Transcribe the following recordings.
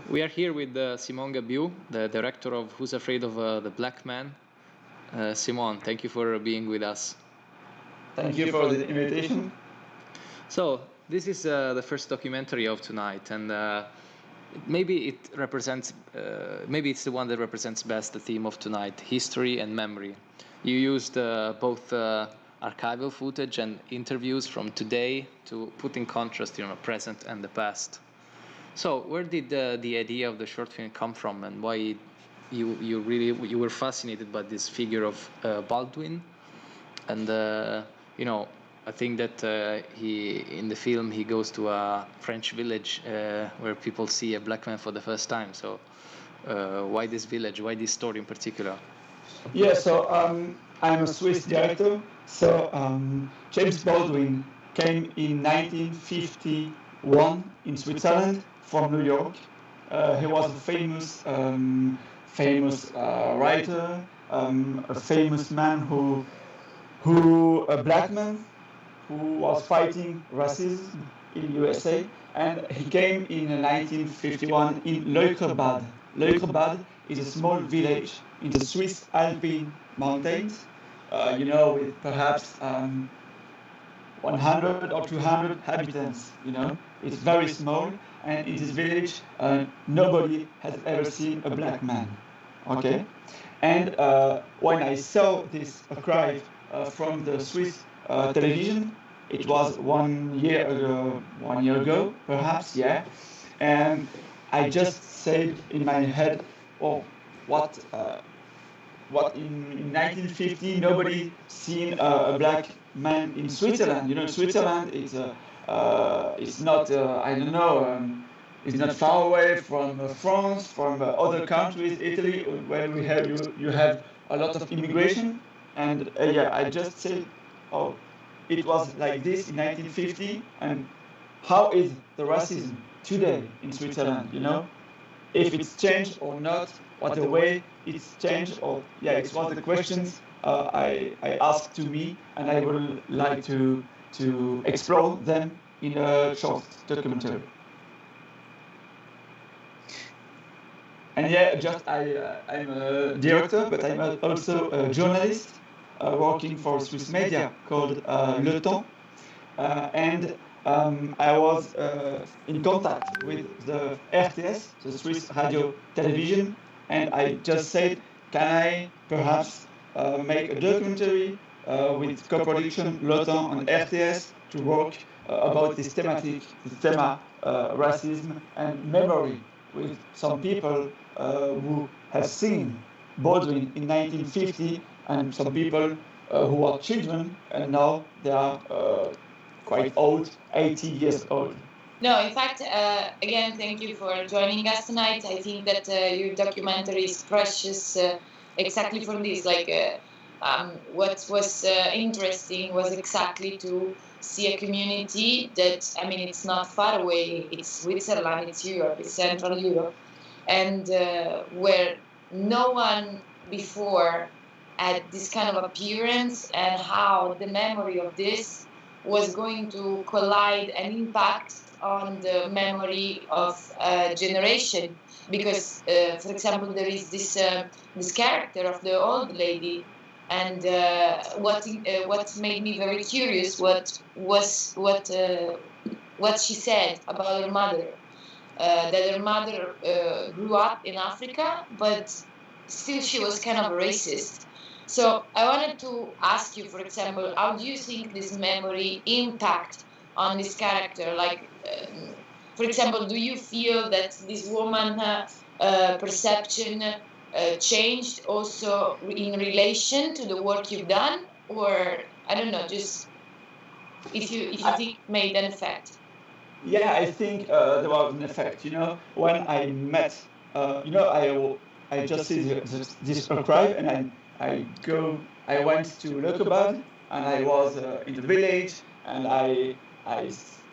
We are here with Simon Gabioud, the director of Who's Afraid of the Black Man. Simon, thank you for being with us. Thank you for the invitation. So, this is the first documentary of tonight, and maybe it represents, maybe it's the one that represents best the theme of tonight: history and memory. You used both archival footage and interviews from today to put in contrast, present and the past. So, where did the idea of the short film come from, and why you were fascinated by this figure of Baldwin? And I think that he in the film he goes to a French village where people see a black man for the first time. So, why this village? Why this story in particular? Yeah, so I'm a Swiss director. So James Baldwin came in 1951 in Switzerland from New York. He was a famous writer, a famous man a black man who was fighting racism in USA, and he came in 1951 in Leukerbad. Leukerbad is a small village in the Swiss Alpine mountains, with perhaps 100 or 200 inhabitants. It's very small, and in this village, nobody has ever seen a black man. Okay, and when I saw this archive from the Swiss television, it was 1 year ago, perhaps, yeah, and I just said in my head, oh, what in 1950 nobody seen a black man in Switzerland. Switzerland is it's not I don't know. It's not far away from France, from other countries, Italy, where you have a lot of immigration. And yeah, I just said, oh, it was like this in 1950, and how is the racism today in Switzerland? If it's changed or not, what the way it's changed, or yeah, it's what the questions I asked to me, and I would like to explore them in a short documentary. And yeah, I'm a director, but I'm also a journalist working for Swiss media called Le Temps, and I was in contact with the RTS, the Swiss Radio Television, and I just said, can I perhaps make a documentary with co-production Le Temps and RTS to work about this theme, racism and memory, with some people who have seen Baldwin in 1950, and some people who are children, and now they are quite old, 80 years old. No, in fact, again, thank you for joining us tonight. I think that your documentary is precious exactly for this. What was interesting was exactly to see a community that, it's not far away. It's Switzerland, it's Europe, it's Central Europe, and where no one before had this kind of appearance, and how the memory of this was going to collide and impact on the memory of a generation. Because, for example, there is this character of the old lady, and what made me very curious what she said about her mother, that her mother grew up in Africa, but still she was kind of racist. So I wanted to ask you, for example, how do you think this memory impact on this character? For example, do you feel that this woman perception changed also in relation to the work you've done, or I don't know, just if you think it made an effect? Yeah, I think there was an effect. When I met, I just see this archive, and I went to Leukerbad, and I was in the village, and I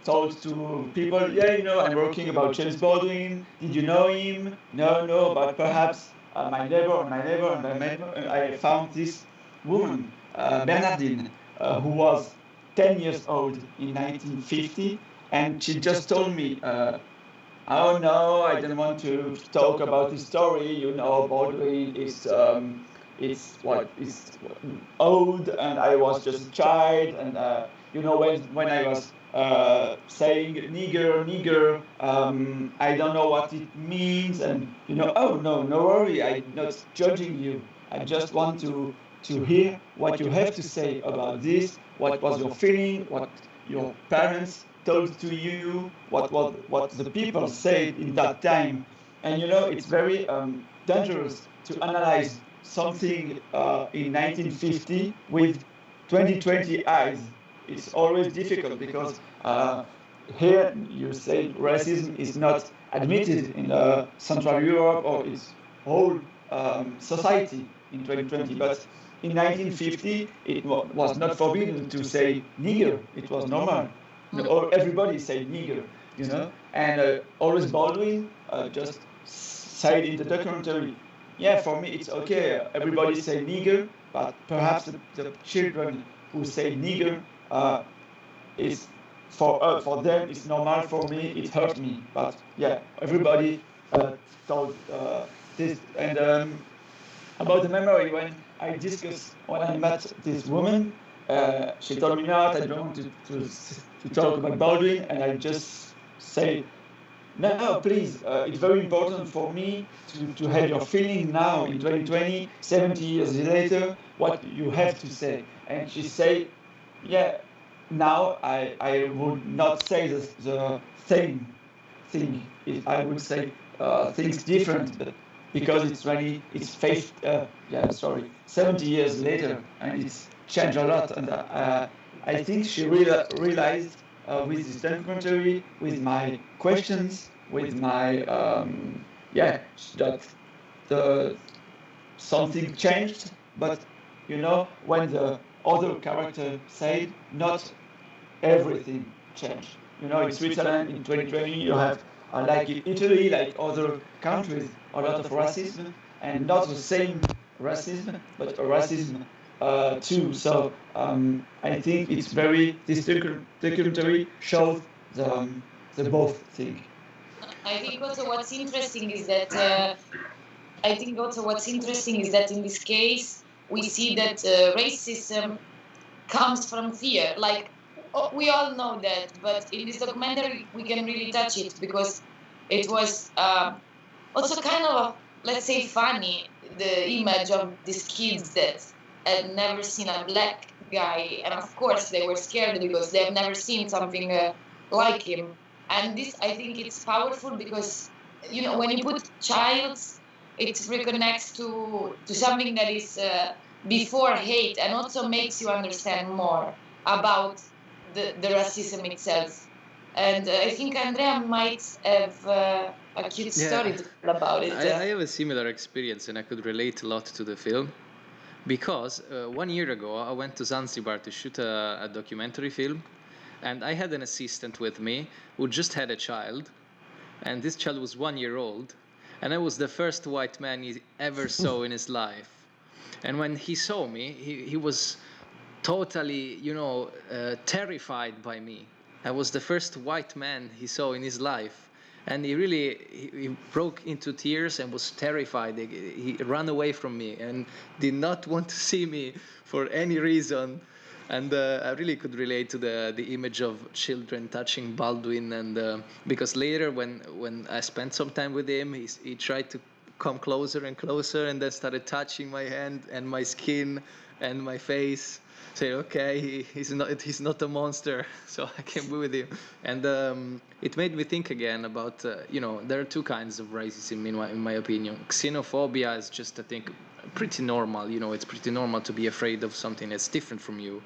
told to people, yeah, I'm working about James Baldwin. Did you know him? No, but perhaps my neighbor, and I found this woman, Bernardine, who was 10 years old in 1950, and she just told me, oh no, I don't want to talk about the story. You know, Baldwin is what is old, and I was just a child, and you know, when I was saying nigger, nigger, I don't know what it means, and you know, oh no, no worry, I'm not judging you. I just want to hear what you have to say about this. What was your feeling? What your parents told to you? What the people said in that time? And you know, it's very dangerous to analyze something in 1950 with 2020 eyes. It's always difficult because here you say racism is not admitted in Central Europe or its whole society in 2020, but in 1950 it was not forbidden to say nigger. It was normal. You know, or everybody said nigger, you know. And always Baldwin just said in the documentary, yeah, for me it's okay. Everybody say nigger, but perhaps the children who say nigger is for them it's normal. For me it hurt me. But yeah, everybody told this. And about the memory, when I met this woman, she told me not. I don't want to talk about Baldwin, and I just say no, please. It's very important for me to have your feeling now in 2020, 70 years later, what you have to say. And she said, yeah, now I would not say the same thing. I would say things different, but because it's really, it's faced, 70 years later, and it's changed a lot. And I think she realized with this documentary, with my questions, with my that the something changed. But you know, when the other character said not everything changed. You know, in Switzerland in 2020 you have like in Italy, like other countries, a lot of racism, and not the same racism, but a racism too. So I think it's very, this documentary shows the both thing. I think also what's interesting is that in this case we see that racism comes from fear. Like we all know that, but in this documentary we can really touch it because it was also kind of, let's say, funny, the image of these kids that had never seen a black guy, and of course they were scared because they have never seen something like him. And this, I think, it's powerful because, you know, when you put childs, it reconnects to something that is before hate, and also makes you understand more about the racism itself. And I think Andrea might have a cute story to tell about it. I have a similar experience, and I could relate a lot to the film because 1 year ago I went to Zanzibar to shoot a documentary film, and I had an assistant with me who just had a child, and this child was 1 year old, and I was the first white man he ever saw in his life. And when he saw me, he was totally, terrified by me. I was the first white man he saw in his life, and he broke into tears and was terrified. He ran away from me and did not want to see me for any reason. And I really could relate to the image of children touching Baldwin, and because later when I spent some time with him, he tried to come closer and closer, and then started touching my hand and my skin and my face. Say, okay, he's not a monster, so I can be with him. And it made me think again about there are two kinds of racism in my opinion. Xenophobia is just, I think, pretty normal. It's pretty normal to be afraid of something that's different from you.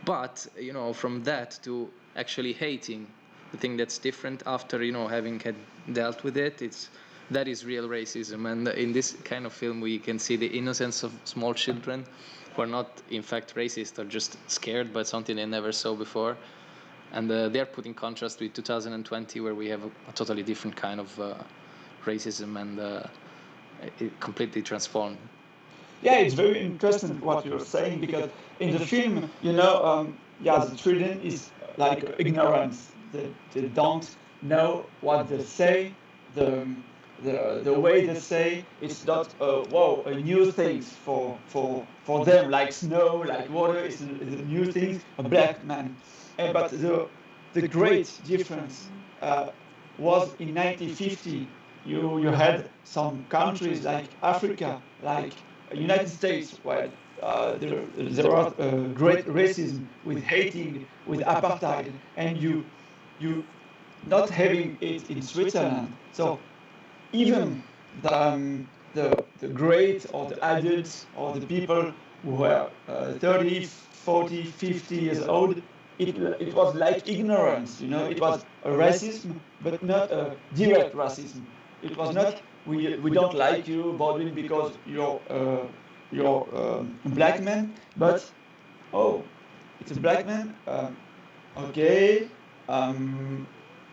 But from that to actually hating the thing that's different after having had dealt with it, that is real racism. And in this kind of film, we can see the innocence of small children who are not in fact racist, or just scared by something they never saw before. And they're put in contrast with 2020, where we have a totally different kind of racism, and it completely transformed. Yeah, it's very interesting what you're saying, because in the film, the children is like ignorance. They don't now what they say, the the way they say, it's not a new things for them, like snow, like water. It's a new things, a black man. But the great difference was in 1950. You had some countries like Africa, like United States, where there was great racism with hating, with apartheid, and you not having it in Switzerland. So even the great or the adults or the people who were 30, 40, 50 years old, it was like ignorance, it was a racism, but not a direct racism. It was not, we don't like you, Baldwin, because you're a black man, but, oh, it's a black man, okay,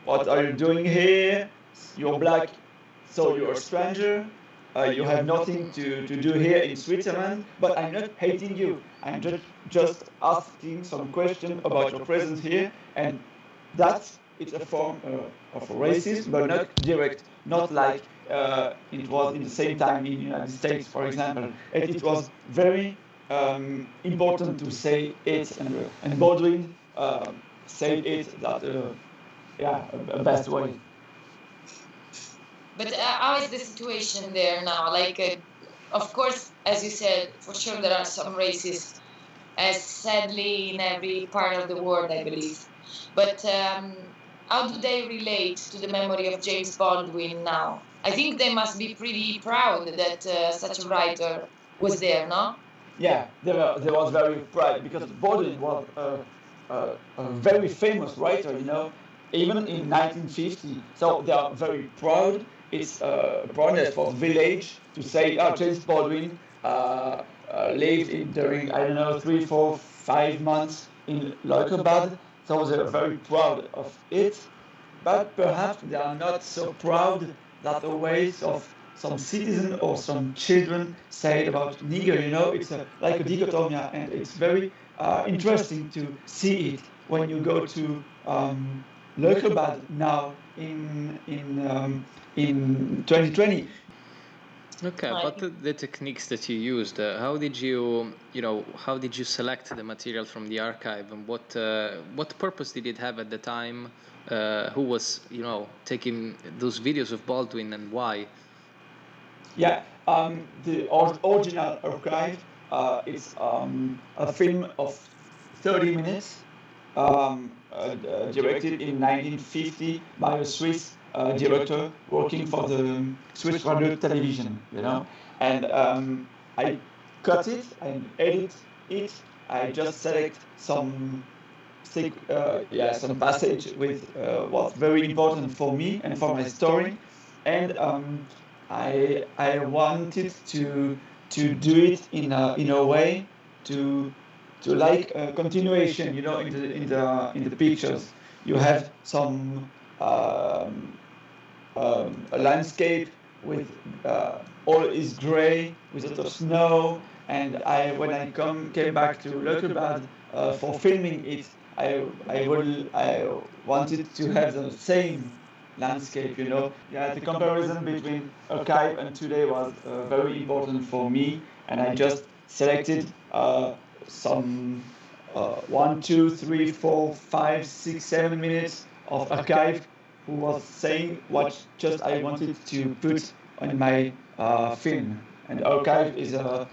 what are you doing here? You're black, so you're a stranger. You have nothing to do here in Switzerland, but I'm not hating you. I'm just asking some question about your presence here, and that's it's a form of racism, but not direct, not like it was in the same time in the United States, for example. It was very important to say it, and Baldwin said it that a best way. But how is the situation there now? Like, of course, as you said, for sure there are some racists, as sadly in every part of the world, I believe. But how do they relate to the memory of James Baldwin now? I think they must be pretty proud that such a writer was there, no? Yeah, they was very proud because Baldwin was a very famous writer, even in 1950. So they are very proud. It's proudness for village to say, oh, James Baldwin lived during, I don't know, 3, 4, 5 months in Leukerbad. So they're very proud of it. But perhaps they are not so proud that the ways of some citizen or some children said about nigger, it's like a dichotomy, and it's very interesting to see it when you go to Leukerbad now in 2020. Okay, but the techniques that you used, how did how did you select the material from the archive, and what purpose did it have at the time? Who was, taking those videos of Baldwin, and why? Yeah, the original archive, it's a film of 30 minutes, directed in 1950 by a Swiss director working for the Swiss radio television, and I cut it and edit it. I just select some some passage with what's very important for me and for my story, and I wanted to do it in a way to like a continuation, in the pictures. You have some a landscape with all is gray with a lot of snow, and when I came back to Leukerbad for filming it, I wanted to have the same landscape, Yeah, the comparison between archive and today was very important for me, and I just selected some 1, 2, 3, 4, 5, 6, 7 minutes of archive who was saying what just I wanted to put on my film. And archive is a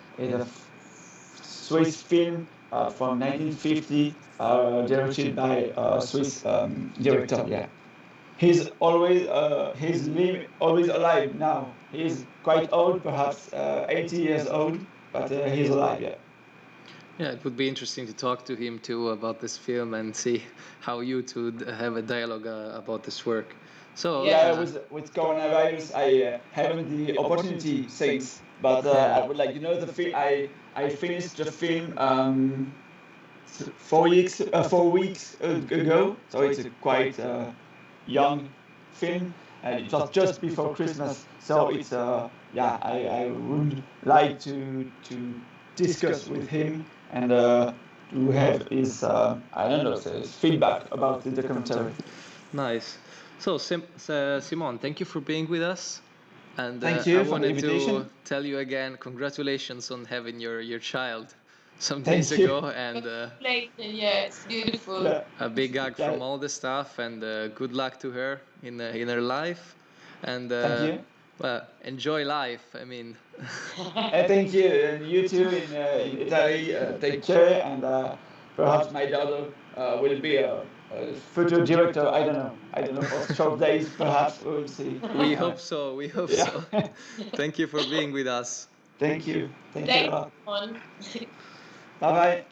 Swiss film from 1950, directed by a Swiss director. Yeah, he's always always alive now. He's quite old, perhaps 80 years old, but he's alive. Yeah. Yeah, it would be interesting to talk to him too about this film and see how you two have a dialogue about this work. So yeah, with coronavirus, I haven't the opportunity since, but I would like, the film. I finished the film 4 weeks ago, so it's a quite young film, and it was just before Christmas. So it's I would like to discuss with him and to have his his feedback about the documentary. nice. So, Simon, thank you for being with us. And Thank you I for the wanted to invitation. tell you again, congratulations on having your child some Thank days you. ago, and Yeah, it's beautiful. Yeah. a big hug Yeah. from all the staff, and good luck to her in her life, and Thank you. well, enjoy life. I mean, And thank you, and you too in Italy. Take care, and perhaps my daughter will be a future director. I don't know for short days. Perhaps we will see. we hope so. We hope Yeah. so. Thank you for being with us. Thank you. Thank you a Thanks, lot. on. Bye bye.